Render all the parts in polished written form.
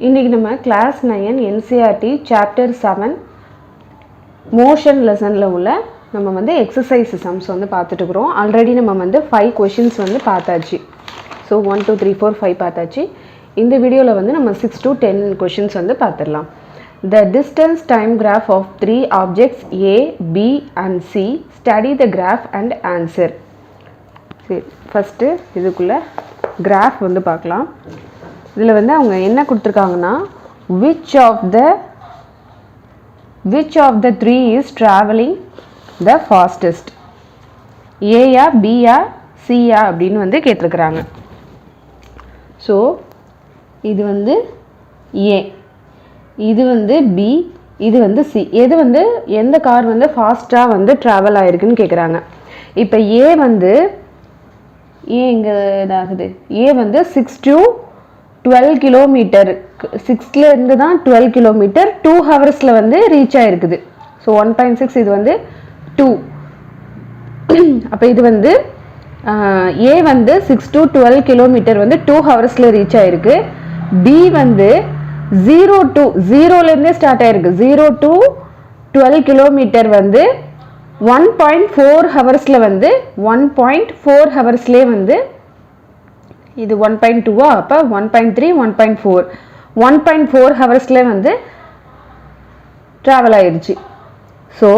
இன்றைக்கி நம்ம class 9 NCERT chapter 7 motion லெசனில் உள்ள நம்ம வந்து எக்ஸசைஸ் சம்ஸ் வந்து பார்த்துட்டுருக்குறோம். ஆல்ரெடி நம்ம வந்து 5 கொஷின்ஸ் வந்து பார்த்தாச்சு. ஸோ 1 2 3 4 5 பார்த்தாச்சு. இந்த வீடியோவில் வந்து நம்ம 6 to 10 கொஷின்ஸ் வந்து பார்த்துடலாம். The distance time graph of 3 objects A, B and C. Study the graph and answer. சரி, ஃபஸ்ட்டு இதுக்குள்ளே கிராஃப் வந்து பார்க்கலாம். இதில் வந்து அவங்க என்ன கொடுத்துருக்காங்கன்னா which of the three is traveling the fastest, ஏயா பியா சியா அப்படின்னு வந்து கேட்டிருக்கிறாங்க. ஸோ இது வந்து ஏ, இது வந்து பி, இது வந்து சி. எது வந்து எந்த கார் வந்து ஃபாஸ்ட்டாக வந்து ட்ராவல் ஆகிருக்குன்னு கேட்குறாங்க. இப்போ ஏ வந்து இங்கே இதாகுது. ஏ வந்து 6 to 12 கிலோமீட்டர், 6லேருந்து தான் 12 கிலோமீட்டர் 2 ஹவர்ஸில் வந்து ரீச் ஆகிருக்குது. ஸோ 1.6 இது வந்து 2. அப்போ இது வந்து ஏ வந்து 6 to 12 கிலோமீட்டர் வந்து 2 ஹவர்ஸில் ரீச் ஆகிருக்கு. பி வந்து 0லேருந்தே ஸ்டார்ட் ஆகிருக்கு. 0 to 12 கிலோமீட்டர் வந்து 1.4 ஹவர்ஸில் வந்து 1.4 ஹவர்ஸ்லேயே வந்து இது 1.2 அப்போ 1.3 1.4 1.4 ஹவர்ஸ்லேயே வந்து ட்ராவல் ஆயிடுச்சு. ஸோ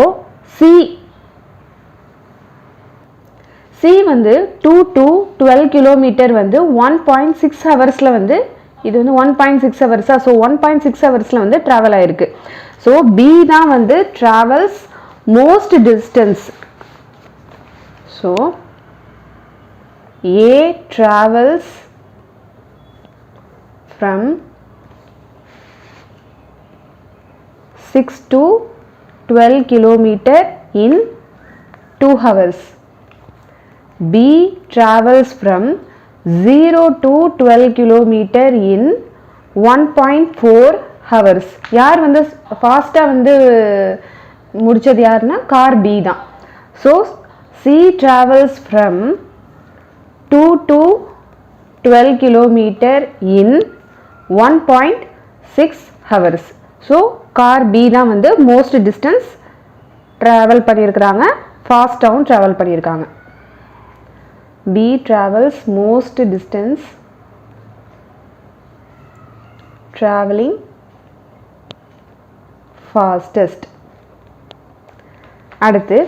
சி வந்து 2 to 12 கிலோமீட்டர் வந்து 1.6 ஹவர்ஸில் வந்து இது வந்து 1.6 ஹவர்ஸா. ஸோ 1.6 ஹவர்ஸில் வந்து ட்ராவல் ஆயிருக்கு. ஸோ பி தான் வந்து travels most distance. So A travels from 6 to 12 kilometer in 2 hours. B travels from 0 to 12 kilometer in 1.4 hours. யார் வந்து ஃபாஸ்ட்டாக வந்து முடித்தது யாருன்னா கார் பி தான். So C travels from 2 to 12 kilometer in 1.6 hours. So car B தான் வந்து most distance travel பண்ணியிருக்கிறாங்க, ஃபாஸ்ட்டாகவும் ட்ராவல் பண்ணியிருக்காங்க. B travels most distance travelling fastest. அடுத்து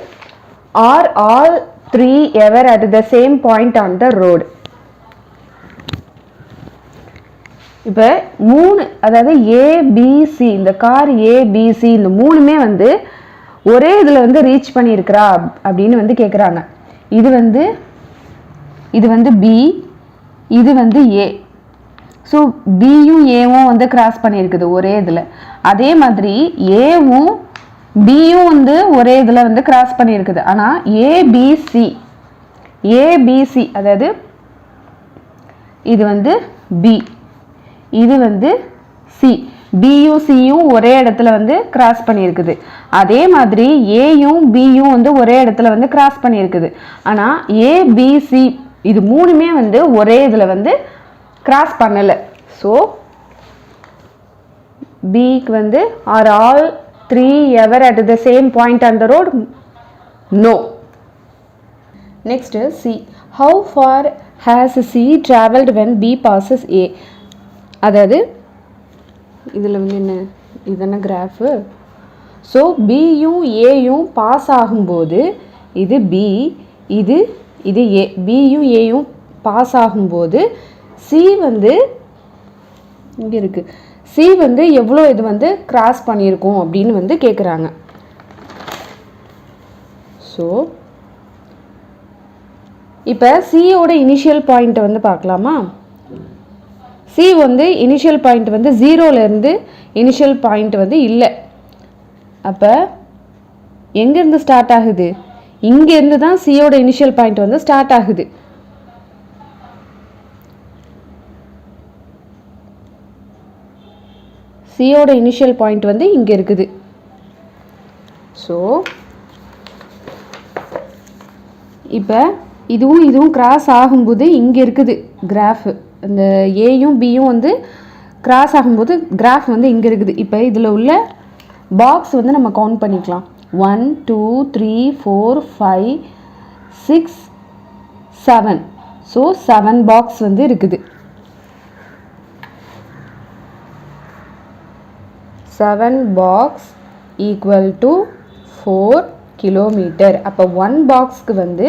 are all 3 ever at the same point on the road. இப்போ 3, அதாவது ABC, இந்த car ABC இந்த 3மே வந்து ஒரே இதில் வந்து ரீச் பண்ணியிருக்கிறா அப்படின்னு வந்து கேட்குறாங்க. இது வந்து பி, இது வந்து ஏ. ஸோ பியும் ஏவும் வந்து கிராஸ் பண்ணியிருக்குது ஒரே இதில். அதே மாதிரி ஏவும் பியும் வந்து ஒரே இதில் வந்து கிராஸ் பண்ணியிருக்குது. ஆனால் ஏபிசி அதாவது இது வந்து பி, இது வந்து சி. பியும் சியும் ஒரே இடத்துல வந்து கிராஸ் பண்ணியிருக்குது. அதே மாதிரி ஏயும் பியும் வந்து ஒரே இடத்துல வந்து கிராஸ் பண்ணியிருக்குது. ஆனால் ஏபிசி இது 3மே வந்து ஒரே இதில் வந்து கிராஸ் பண்ணலை. ஸோ பிக்கு வந்து R all 3 ever at the same point on the road? No. Next is C. How far has C traveled when B passes A? அதாவது இதில் வந்து என்ன, இதென்ன கிராஃபு. ஸோ பியும் ஏயும் பாஸ் ஆகும்போது இது பி, இது ஏ. பியும் ஏயும் பாஸ் ஆகும்போது சி வந்து இங்கே இருக்குது. சி வந்து எவ்வளோ இது வந்து கிராஸ் பண்ணியிருக்கோம் அப்படின்னு வந்து கேட்குறாங்க. ஸோ இப்போ சியோட இனிஷியல் பாயிண்ட்டை வந்து பார்க்கலாமா. சி வந்து இனிஷியல் பாயிண்ட் வந்து 0லேருந்து இனிஷியல் பாயிண்ட் வந்து இல்லை. அப்போ எங்கேருந்து ஸ்டார்ட் ஆகுது? இங்கேருந்து தான் சியோட இனிஷியல் பாயிண்ட் வந்து ஸ்டார்ட் ஆகுது. சியோட இனிஷியல் பாயிண்ட் வந்து இங்கே இருக்குது. ஸோ இப்போ இதுவும் கிராஸ் ஆகும்போது இங்கே இருக்குது கிராஃபு. இந்த ஏயும் பியும் வந்து கிராஸ் ஆகும்போது கிராஃப் வந்து இங்கே இருக்குது. இப்போ இதில் உள்ள பாக்ஸ் வந்து நம்ம கவுண்ட் பண்ணிக்கலாம். 1 2 3 4 5 6 7. ஸோ 7 பாக்ஸ் வந்து இருக்குது. 7 பாக்ஸ் ஈக்குவல் டு 4 கிலோமீட்டர். அப்போ 1 பாக்ஸ்க்கு வந்து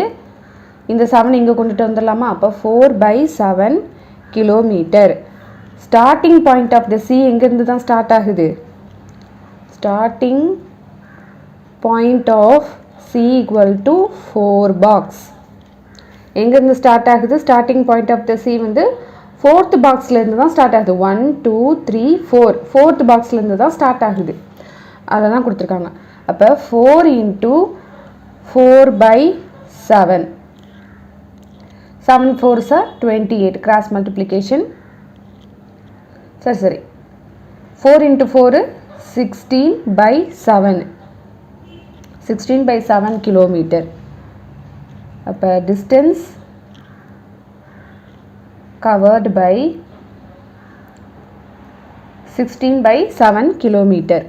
இந்த 7 இங்கே கொண்டுட்டு வந்துடலாமா? அப்போ 4/7 kilometre. Starting point of the C எங்கேருந்து தான் ஸ்டார்ட் ஆகுது? Starting point of C equal to 4 box. எங்கேருந்து ஸ்டார்ட் ஆகுது? Starting point of the C வந்து 4th பாக்ஸ்லேருந்து தான் ஸ்டார்ட் ஆகுது. 1 2 3 4 4th பாக்ஸ்லேருந்து தான் ஸ்டார்ட் ஆகுது. அதை தான் கொடுத்துருக்காங்க. அப்போ 4 × 4/7. 7 4s are 28. Cross multiplication. சரி 4 × 4 16/7. 16/7 கிலோமீட்டர். அப்போ டிஸ்டன்ஸ் covered by 16/7 kilometer.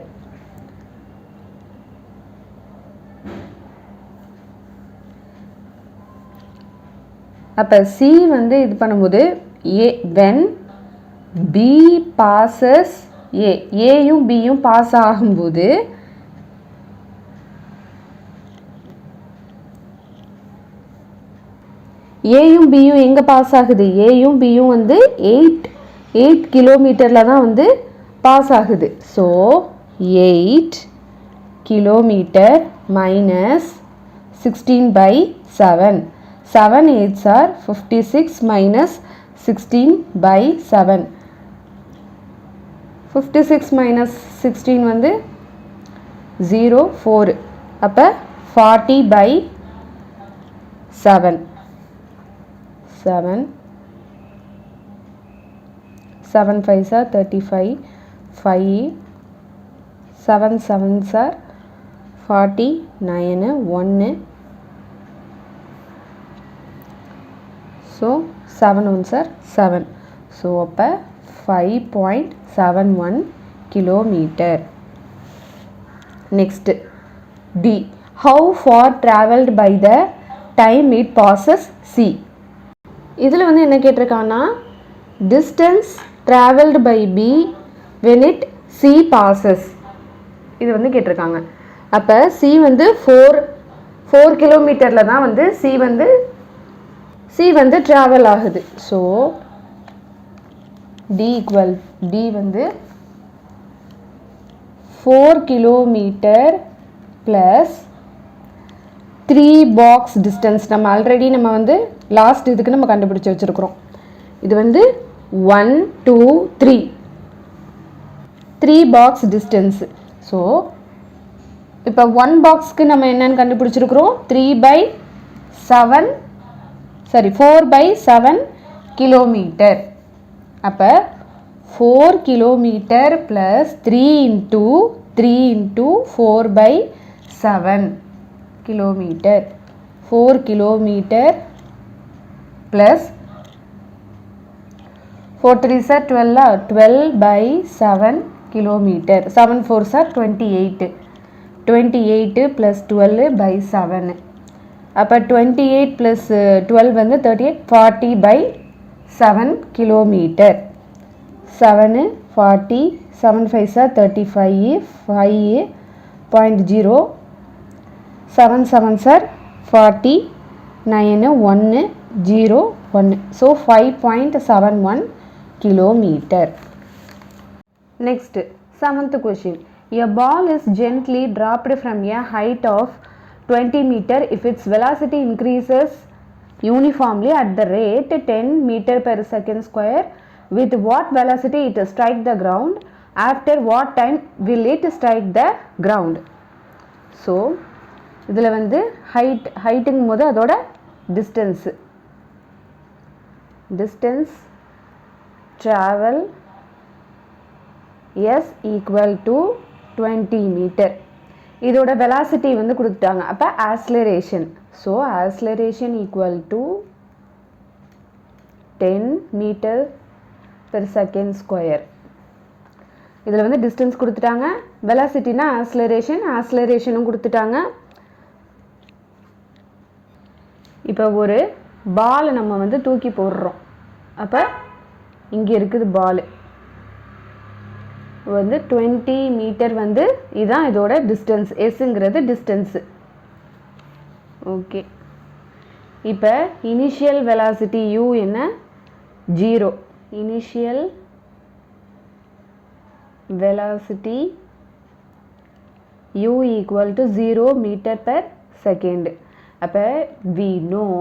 அப்போ C வந்து இது பண்ணும்போது when B passes A, Aயும் Bயும் பாஸ் ஆகும்போது ஏயும் பியும் எங்கே பாஸ் ஆகுது? ஏயும் பியும் வந்து 8 கிலோமீட்டரில் தான் வந்து பாஸ் ஆகுது. So 8 kilometre minus 16/7. 7 8s are 56 minus 16/7. 56 minus 16 வந்து 0 4. அப்போ 40/7. 7 5s are 35. 5 7 7s are 49. 1. So 7 1s are 7. So அப்போ 5.71 kilometer. Next D. How far traveled by the time it passes C? இதில் வந்து என்ன கேட்டிருக்காங்கன்னா distance traveled by B when it C passes. இது வந்து கேட்டிருக்காங்க. அப்போ C வந்து 4 கிலோமீட்டரில் தான் வந்து C வந்து ட்ராவல் ஆகுது. ஸோ D வந்து 4 கிலோமீட்டர் ப்ளஸ் 3 பாக்ஸ் டிஸ்டன்ஸ். நம்ம ஆல்ரெடி வந்து லாஸ்ட் இதுக்கு நம்ம கண்டுபிடிச்சி வச்சுருக்குறோம். இது வந்து 1 2 3 பாக்ஸ் டிஸ்டன்ஸு. ஸோ இப்போ 1 பாக்ஸ்க்கு நம்ம என்னென்னு கண்டுபிடிச்சிருக்கிறோம்? 4/7 கிலோமீட்டர். அப்போ 4 kilometre plus 3 × 4/7 kilometre. 4 kilometre plus 4 3s are 12. 12/7 kilometre. 7 4s are 28. 28 plus 12/7. அப்போ 28 ப்ளஸ் 12 வந்து 38. 40/7 kilometre. 7 40. 7 5s are 35. 5.0. 7 7s are 40. 9 1 0 1. So 5.71 kilometer. Next, 7th question. A ball is gently dropped from a height of 20 meter if its velocity increases uniformly at the rate 10 meter per second square. With what velocity it strike the ground? After what time will it strike the ground? So இதில் வந்து ஹைட்டுங்கும் போது அதோட distance travel S equal to 20 metre. இதோட velocity வந்து கொடுத்துட்டாங்க. அப்போ acceleration. So acceleration equal to 10 metre per second square. இதில் வந்து டிஸ்டன்ஸ் கொடுத்துட்டாங்க, வெலாசிட்டினா ஆக்ஸலரேஷனும் கொடுத்துட்டாங்க. இப்போ ஒரு பால் நம்ம வந்து தூக்கி போடுறோம். அப்போ இங்கே இருக்குது பால் வந்து 20 மீட்டர் வந்து இதுதான் இதோட டிஸ்டன்ஸ். எஸ்ங்கிறது டிஸ்டன்ஸு. ஓகே, இப்போ இனிஷியல் வெலாசிட்டி u என்ன 0. Initial velocity u equal to 0 meter per second. அப்போ we know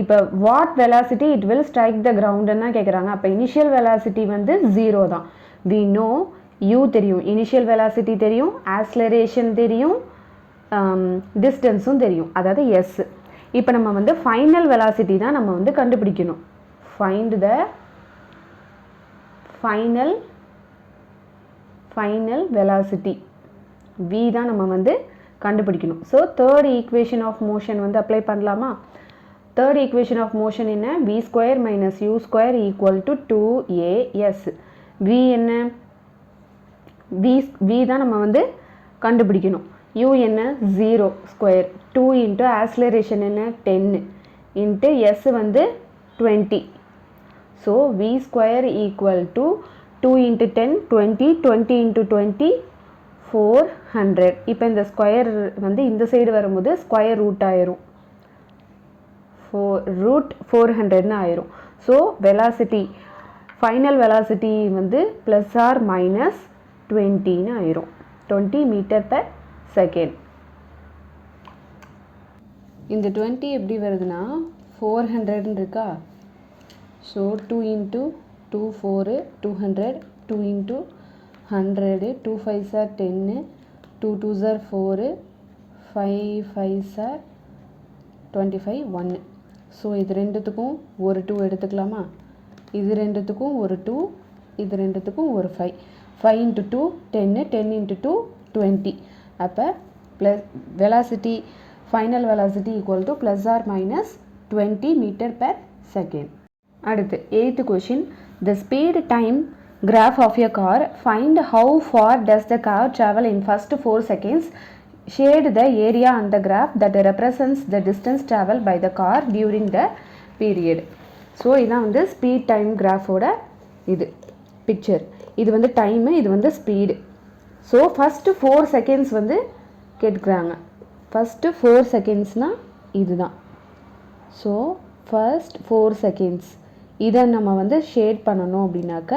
இப்போ what velocity it will strike the ground ன்னா கேட்குறாங்க. அப்போ இனிஷியல் வெலாசிட்டி வந்து 0 தான். we know u தெரியும், இனிஷியல் வெலாசிட்டி தெரியும், ஆக்ஸலரேஷன் தெரியும், டிஸ்டன்ஸும் தெரியும், அதாவது எஸ். இப்போ நம்ம வந்து ஃபைனல் வெலாசிட்டி தான் நம்ம வந்து கண்டுபிடிக்கணும். Find the final velocity v தான் நம்ம வந்து கண்டுபிடிக்கணும். So third equation of motion வந்து அப்ளை பண்ணலாமா? தேர்ட் ஈக்குவேஷன் ஆஃப் மோஷன் என்ன? v square minus u square equal to 2as. v என்ன? v தான் நம்ம வந்து கண்டுபிடிக்கணும். u என்ன? 0 ஸ்கொயர். 2 இன்ட்டு ஆக்ஸலரேஷன் என்ன? 10 இன்ட்டு s வந்து 20. So v square equal to 2 into 10 20, 20 into 20 400. இப்போ இந்த ஸ்கொயர் வந்து இந்த சைடு வரும்போது ஸ்கொயர் ரூட் ஆயிரும், ரூட் 400ன்னு ஆயிரும். ஸோ வெலாசிட்டி ஃபைனல் வெலாசிட்டி வந்து ப்ளஸ் ஆர் மைனஸ் 20ன்னு ஆயிரும், 20 மீட்டர் per செகண்ட். இந்த 20 எப்படி வருதுன்னா 400ன்னு இருக்கா? So 2 into 2 4 200, 2 into 100, 2 5s are 10, 2 2s are 4, 5 5s are 25, 1. So இது ரெண்டுத்துக்கும் ஒரு 2 எடுத்துக்கலாமா? இது ரெண்டுத்துக்கும் ஒரு 2, இது ரெண்டுத்துக்கும் ஒரு 5. 5 இன்ட்டு 2 10, 10 இன்ட்டு 2 20. அப்போ plus velocity final velocity equal to plus or minus 20 metre per second. அடுத்து 8th question. The speed time graph of a car. Find how far does the car travel in first 4 seconds. Shade the area on the graph that represents the distance traveled by the car during the period. So இதான் வந்து speed time கிராஃபோட இது picture. இது வந்து time, இது வந்து speed. So first 4 seconds வந்து கேட்குறாங்க. First 4 செகண்ட்ஸ்னால் இது தான். ஸோ ஃபர்ஸ்ட் 4 செகண்ட்ஸ் இதை நம்ம வந்து ஷேட் பண்ணணும் அப்படின்னாக்க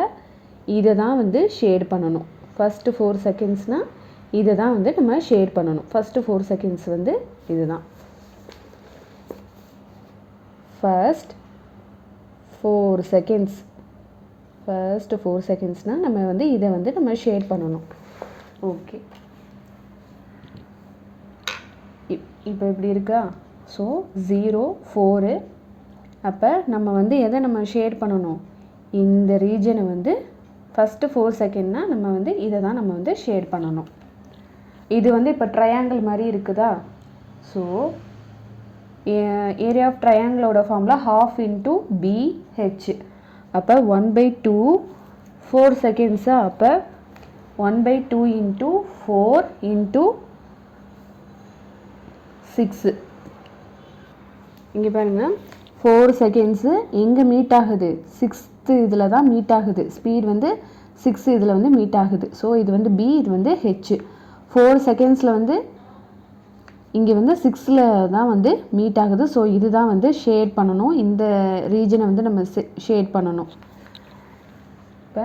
இதை தான் வந்து ஷேட் பண்ணணும். ஃபஸ்ட்டு 4 செகண்ட்ஸ்னால் இதை தான் வந்து நம்ம ஷேட் பண்ணணும். ஃபஸ்ட்டு 4 செகண்ட்ஸ் வந்து இது தான். ஃபர்ஸ்ட் 4 செகண்ட்ஸ் செகண்ட்ஸ்னால் நம்ம வந்து இதை வந்து நம்ம ஷேட் பண்ணணும். ஓகே, இப்போ இப்படி இருக்கா? ஸோ 0 4. அப்போ நம்ம வந்து எதை நம்ம ஷேட் பண்ணணும்? இந்த ரீஜனை வந்து ஃபஸ்ட்டு 4 செகண்ட்னால் நம்ம வந்து இதை தான் நம்ம வந்து ஷேட் பண்ணணும். இது வந்து இப்போ ட்ரையாங்கிள் மாதிரி இருக்குதா? ஸோ ஏரியா ஆஃப் ட்ரையாங்கிளோட ஃபார்முலா ½ இன்ட்டு BH. அப்போ 1/2 4 செகண்ட்ஸா? அப்போ 1/2 இன்ட்டு 4 இன்ட்டு 6. இங்கே பாருங்கள், 4 செகண்ட்ஸு எங்கே மீட் ஆகுது? 6th இதில் தான் மீட் ஆகுது. ஸ்பீட் வந்து 6 இதில் வந்து மீட் ஆகுது. ஸோ இது வந்து B, இது வந்து H. 4 செகண்ட்ஸில் வந்து இங்கே வந்து 6ல் தான் வந்து மீட் ஆகுது. ஸோ இது தான் வந்து ஷேட் பண்ணணும். இந்த ரீஜனை வந்து நம்ம ஷேட் பண்ணணும். இப்போ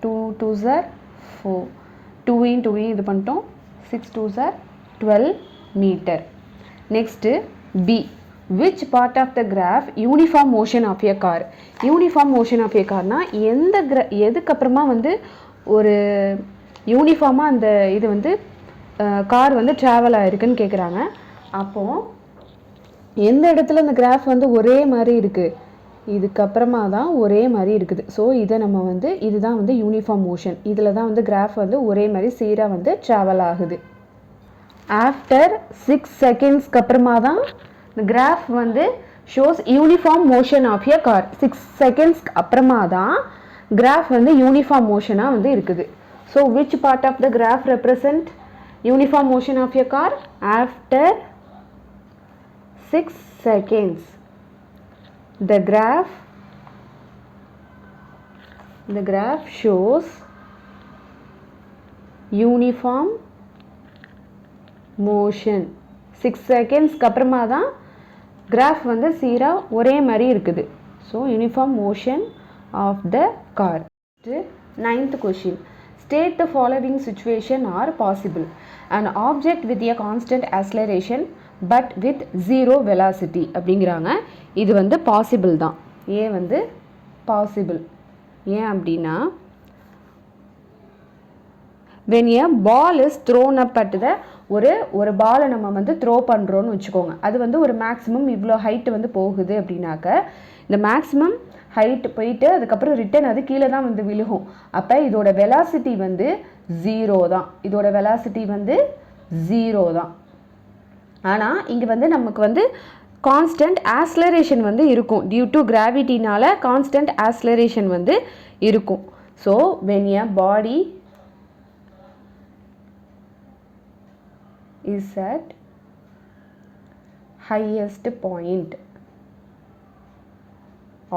2 2s are 4, 2 இது பண்ணிட்டோம். 6 2s are 12 metre. Next B. Which part of the graph uniform motion of a car? Uniform motion of a carனா எதுக்கப்புறமா வந்து ஒரு யூனிஃபார்மாக அந்த இது வந்து கார் வந்து ட்ராவல் ஆகிருக்குன்னு கேட்குறாங்க. அப்போது எந்த இடத்துல அந்த கிராஃப் வந்து ஒரே மாதிரி இருக்குது? இதுக்கப்புறமா தான் ஒரே மாதிரி இருக்குது. ஸோ இதை நம்ம வந்து இதுதான் வந்து யூனிஃபார்ம் மோஷன். இதில் தான் வந்து கிராஃப் வந்து ஒரே மாதிரி சீராக வந்து ட்ராவல் ஆகுது. ஆஃப்டர் 6 செகண்ட்ஸ்க்கு அப்புறமா தான் இந்த கிராஃப் வந்து shows uniform motion of a car. 6 செகண்ட்ஸ்க்கு அப்புறமா தான் கிராஃப் வந்து யூனிஃபார்ம் மோஷனாக வந்து இருக்குது. So which part of the graph represent uniform motion of your car? After 6 seconds the graph shows uniform motion. 6 secondsக்கு அப்புறமா தான் கிராஃப் வந்து சீராக ஒரே மாதிரி இருக்குது. So uniform motion of the car. 9th question. State the following situation are possible. An object with a constant acceleration but with zero velocity அப்படிங்கிறாங்க. இது வந்து பாசிபிள் தான். ஏ வந்து பாசிபிள். ஏன் அப்படின்னா when a ball is thrown up at the ஒரு பாலை நம்ம வந்து த்ரோ பண்ணுறோன்னு வச்சுக்கோங்க. அது வந்து ஒரு மேக்ஸிமம் இவ்வளோ ஹைட்டு வந்து போகுது அப்படின்னாக்க இந்த மேக்ஸிமம் ஹைட் போயிட்டு அதுக்கப்புறம் ரிட்டன் அது கீழே தான் வந்து விழுகும். அப்போ இதோட வெலாசிட்டி வந்து 0 தான். இதோட வெலாசிட்டி வந்து 0 தான். ஆனால் இங்கே வந்து நமக்கு வந்து கான்ஸ்டன்ட் ஆக்ஸலரேஷன் வந்து இருக்கும். டியூ டு கிராவிட்டினால கான்ஸ்டன்ட் ஆக்ஸலரேஷன் வந்து இருக்கும். So when a body is at highest point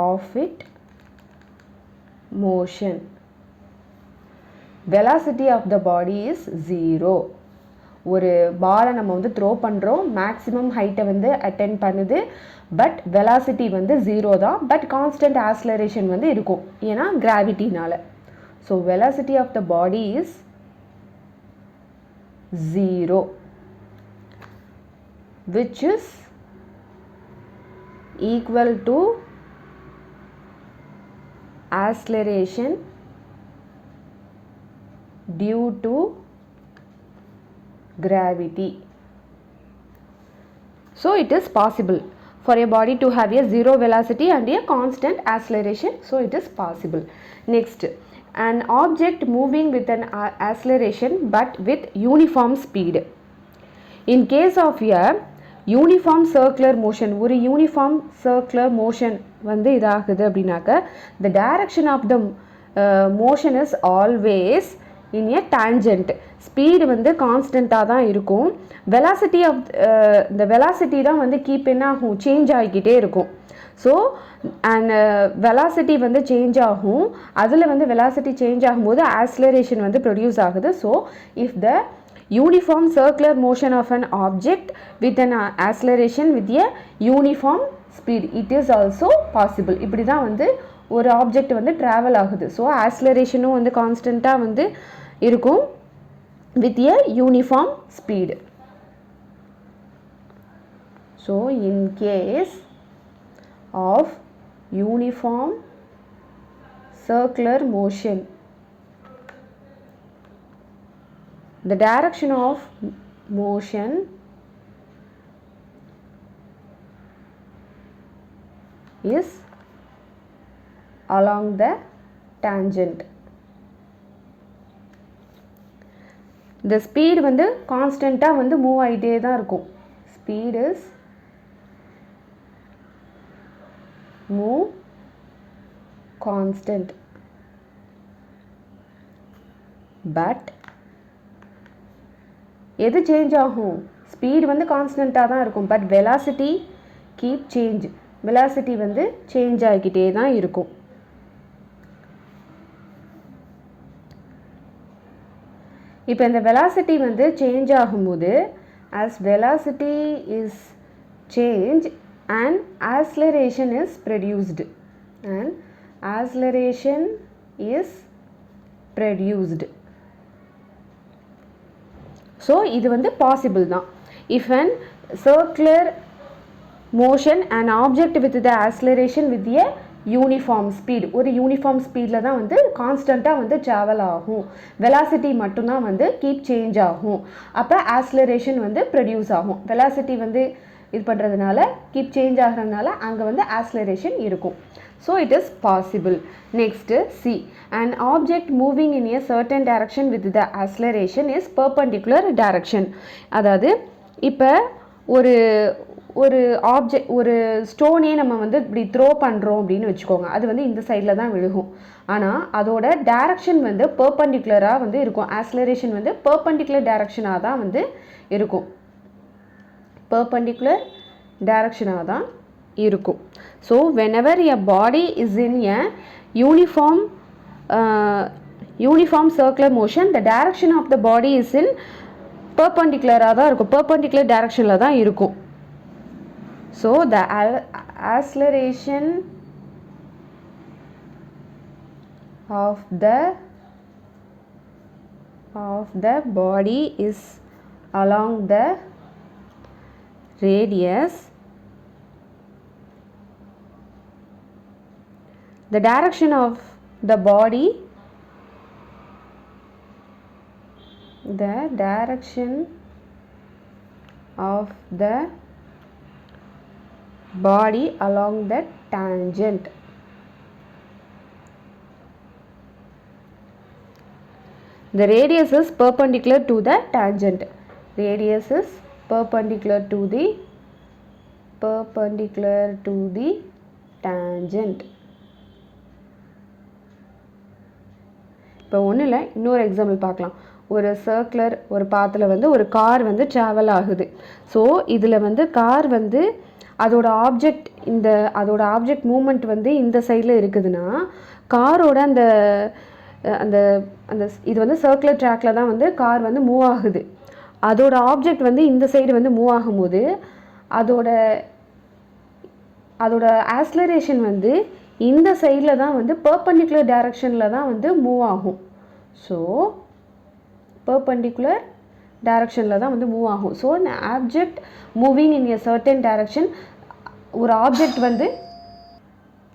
of its motion, velocity of the body is 0. ஒரு பாலை நம்ம வந்து த்ரோ பண்ணுறோம், மேக்ஸிமம் ஹைட்டை வந்து அட்டென்ட் பண்ணுது, பட் வெலாசிட்டி வந்து 0 தான். பட் கான்ஸ்டன்ட் ஆக்ஸலரேஷன் வந்து இருக்கும், ஏன்னா கிராவிட்டினால. So velocity of the body is 0, which is equal to acceleration due to gravity. So it is possible for a body to have a zero velocity and a constant acceleration. So it is possible. Next, an object moving with an acceleration but with uniform speed. In case of a uniform circular motion, ஒரு uniform circular motion வந்து இதாகுது அப்படின்னாக்க the direction of the motion is always in a tangent. Speed வந்து கான்ஸ்டண்ட்டாக தான் இருக்கும். Velocity of இந்த velocity தான் வந்து கீப் என்ன ஆகும், சேஞ்ச் ஆகிக்கிட்டே இருக்கும். ஸோ அண்ட் வெலாசிட்டி வந்து சேஞ்ச் ஆகும். அதில் வந்து வெலாசிட்டி சேஞ்ச் ஆகும்போது ஆக்ஸலரேஷன் வந்து ப்ரொடியூஸ் ஆகுது. So if the uniform circular motion of an object with an acceleration with a uniform speed, it is also possible. இப்படி தான் வந்து ஒரு ஆப்ஜெக்ட் வந்து ட்ராவல் ஆகுது. ஸோ ஆக்ஸலரேஷனும் வந்து கான்ஸ்டண்ட்டாக வந்து இருக்கும் with a uniform speed. So in case of uniform circular motion, the direction of motion is along the tangent. The speed வந்து கான்ஸ்டண்ட்டாக வந்து மூவ் ஆகிட்டே தான் இருக்கும். Speed is move constant, but எது சேஞ்ச் ஆகும்? ஸ்பீடு வந்து கான்ஸ்டண்ட்டாக தான் இருக்கும், but velocity keep change. Velocity வந்து சேஞ்ச் ஆகிக்கிட்டே தான் இருக்கும். இப்போ இந்த வெலாசிட்டி வந்து சேஞ்ச் ஆகும்போது as velocity is change and acceleration is produced, and acceleration is produced. So இது வந்து பாசிபிள் தான். If an circular motion and object with the acceleration with a uniform speed, ஒரு யூனிஃபார்ம் ஸ்பீடில் தான் வந்து கான்ஸ்டண்ட்டாக வந்து ட்ராவல் ஆகும். வெலாசிட்டி மட்டும்தான் வந்து கீப் சேஞ்ச் ஆகும். அப்போ ஆக்ஸலரேஷன் வந்து ப்ரொடியூஸ் ஆகும். வெலாசிட்டி வந்து இது பண்ணுறதுனால கீப் சேஞ்ச் ஆகிறதுனால அங்கே வந்து ஆக்ஸலரேஷன் இருக்கும். So it is possible. Next, C. An object moving in a certain direction with the acceleration is perpendicular direction. அதாவது இப்போ ஒரு ஆப்ஜெக்ட் ஒரு ஸ்டோனே நம்ம வந்து இப்படி த்ரோ பண்ணுறோம் அப்படின்னு வச்சுக்கோங்க, அது வந்து இந்த சைடில் தான் விழுகும். ஆனால் அதோட டைரக்ஷன் வந்து பெர்பெண்டிகுலராக வந்து இருக்கும். ஆக்ஸலரேஷன் வந்து பெர்பெண்டிகுலர் டைரக்ஷனாக தான் வந்து இருக்கும். பெர்பெண்டிகுலர் டைரக்ஷனாக தான் இருக்கும். So whenever a body is in a uniform circular motion, the direction of the body is in perpendicular-ஆக தான் இருக்கும், perpendicular direction-ல தான் இருக்கும். So the acceleration of the body is along the radius. The direction of the body along the tangent. The radius is perpendicular to the tangent. Radius is perpendicular to the tangent. இப்போ ஒன்றும் இல்லை, இன்னொரு example பார்க்கலாம். ஒரு circular ஒரு பாத்தில் வந்து ஒரு கார் வந்து ட்ராவல் ஆகுது. ஸோ இதில் வந்து கார் வந்து அதோட ஆப்ஜெக்ட் மூமெண்ட் வந்து இந்த சைடில் இருக்குதுன்னா, காரோட அந்த அந்த அந்த இது வந்து சர்க்குலர் ட்ராக்கில் தான் வந்து கார் வந்து மூவ் ஆகுது. அதோட ஆப்ஜெக்ட் வந்து இந்த சைடு வந்து மூவ் ஆகும்போது அதோட ஆக்ஸலரேஷன் வந்து இந்த சைடில் தான் வந்து பெர்பெண்டிகுலர் டைரக்ஷனில் தான் வந்து மூவ் ஆகும். ஸோ பெர்பெண்டிகுலர் டைரக்ஷனில் தான் வந்து மூவ் ஆகும். So object moving in a certain direction, ஒரு ஆப்ஜெக்ட் வந்து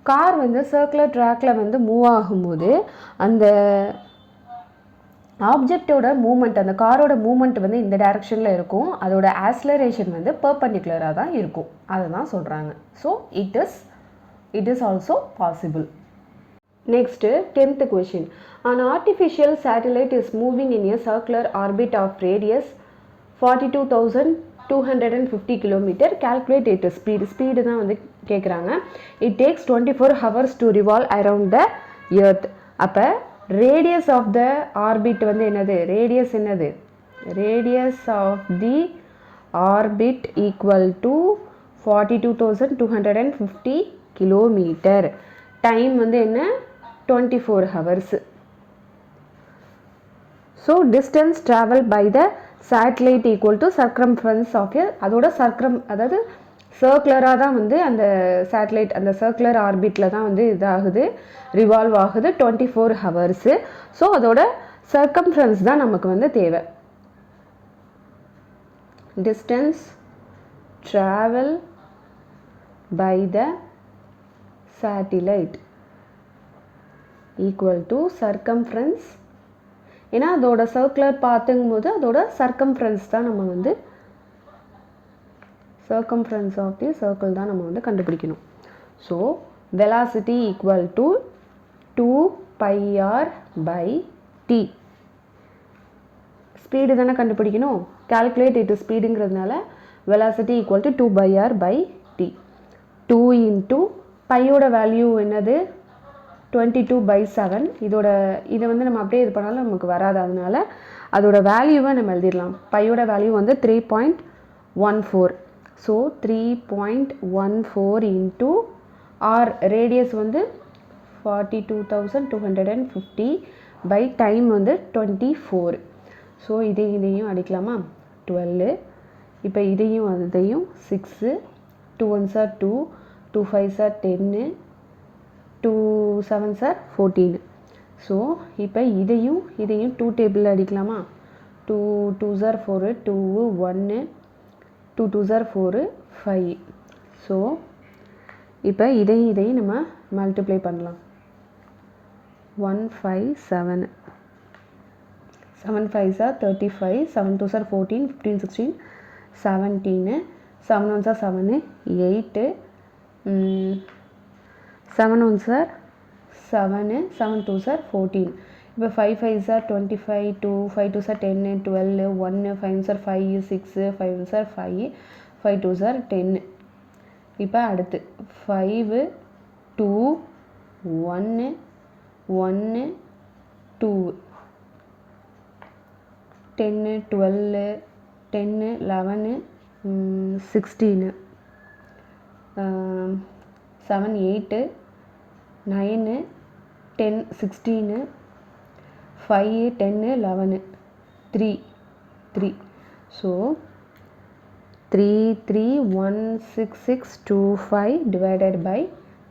கார் வந்து சர்க்குலர் ட்ராக்கில் வந்து மூவ் ஆகும்போது அந்த ஆப்ஜெக்டோட மூமெண்ட், அந்த காரோட மூமெண்ட் வந்து இந்த டைரக்ஷனில் இருக்கும். அதோட ஆக்ஸலரேஷன் வந்து பெர்பெண்டிகுலராக தான் இருக்கும். அதை தான் சொல்கிறாங்க. So it is also possible. Next, 10th question. An artificial satellite is moving in a circular orbit of radius 42,250 km. Calculate its speed. Speed தான் வந்து கேட்குறாங்க. It takes 24 hours to revolve around the earth. அப்போ radius of the orbit வந்து என்னது? Radius என்னது? Radius of the orbit equal to 42,250 kilometre. Time வந்து என்ன? 24 hours. So distance travel by the satellite equal to circumference of அதோட அதாவது சர்க்குலராக தான் வந்து அந்த சேட்டலைட் அந்த சர்க்குலர் ஆர்பிட்டில் தான் வந்து இதாகுது, ரிவால்வ் ஆகுது 24 hours. ஸோ அதோட சர்க்கம்ஃபரன்ஸ் தான் நமக்கு வந்து தேவை. Distance travel by the satellite equal to circumference. ஏன்னா அதோட சர்க்குலர் பாத்துங்கும் போது அதோட சர்க்கம்ஃபரன்ஸ் தான் நம்ம வந்து சர்க்கம்ஃபரன்ஸ் ஆஃப் தி சர்க்கிள் தான் நம்ம வந்து கண்டுபிடிக்கணும். So velocity equal to 2πr/t. Speed தானே கண்டுபிடிக்கணும். கால்குலேட் இட் ஸ்பீடுங்கிறதுனால velocity equal to 2πr/t. 2 into பையோட வேல்யூ என்னது? 22/7. இதை வந்து நம்ம அப்படியே இது பண்ணாலும் நமக்கு வராது. அதனால அதோட வேல்யூவை நம்ம எழுதிடலாம். பையோட வேல்யூ வந்து 3.14. ஸோ 3.14 இன்ட்டு ஆர் ரேடியஸ் வந்து 42,250 பை டைம் வந்து 24. ஸோ இதையும் அடிக்கலாமா? 12. இப்போ இதையும் 6. 2 1s are 2, 2 5s are 10, 2 7s are 14. So இப்போ இதையும் 2 டேபிளில் அடிக்கலாமா? 2 2s are 4, 2 1, 2 2s are 4, 5. So இப்போ இதையும் நம்ம மல்டிப்ளை பண்ணலாம். 157. 7 5s are 35, 7 2s are 14, 15 16, 17, 7 1s are 7, 8, 7 1s are 7, 7 2s are 14. இப்போ 5 5s are 25, 2 5 2s are 10, 12, 1 5 1s are 5, 6, 5 1s are 5, 5 2s are 10. இப்போ அடுத்து 5 2 1 1 2 10 12 10 11 16 7 8 9 10 16 5 10 11 3 3 ஸோ 3 3 1 6 6 2 5 டிவைடட் பை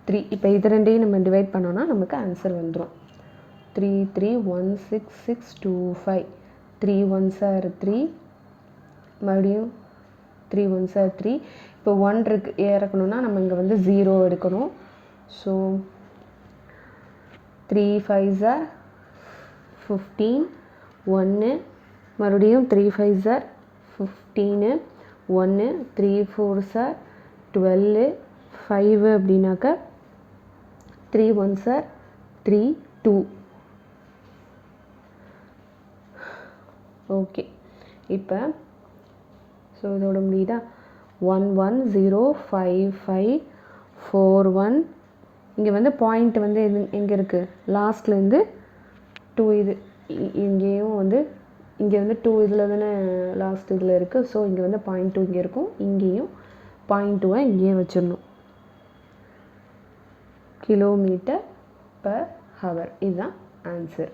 3. இப்போ இது ரெண்டையும் நம்ம டிவைட் பண்ணோன்னா நமக்கு ஆன்சர் வந்துடும். 3 3 1 6 6 2 5 3 1s are 3, மறுபடியும் 3 1s are 3. இப்போ 1 இருக்கு இறக்கணும்னா நம்ம இங்கே வந்து 0 எடுக்கணும். ஸோ 3 5s are 15 1 மறுபடியும் 3 5s are 15 1 3 4s are 12 5 அப்படின்னாக்கா 3 1s are 3 2. ஓகே, இப்போ ஸோ இதோட முடியுதா? 1 1 0 5 5 4 1. இங்கே வந்து பாயிண்ட் வந்து எங்கே இருக்குது? லாஸ்ட்லேருந்து 2 இது இங்கேயும் வந்து இங்கே வந்து 2 இதில் தானே லாஸ்ட் இதில் இருக்குது. ஸோ இங்கே வந்து 0.2 இங்கே இருக்கும், இங்கேயும் 0.2 இங்கேயே வச்சிடணும். km/h இதுதான் ஆன்சர்.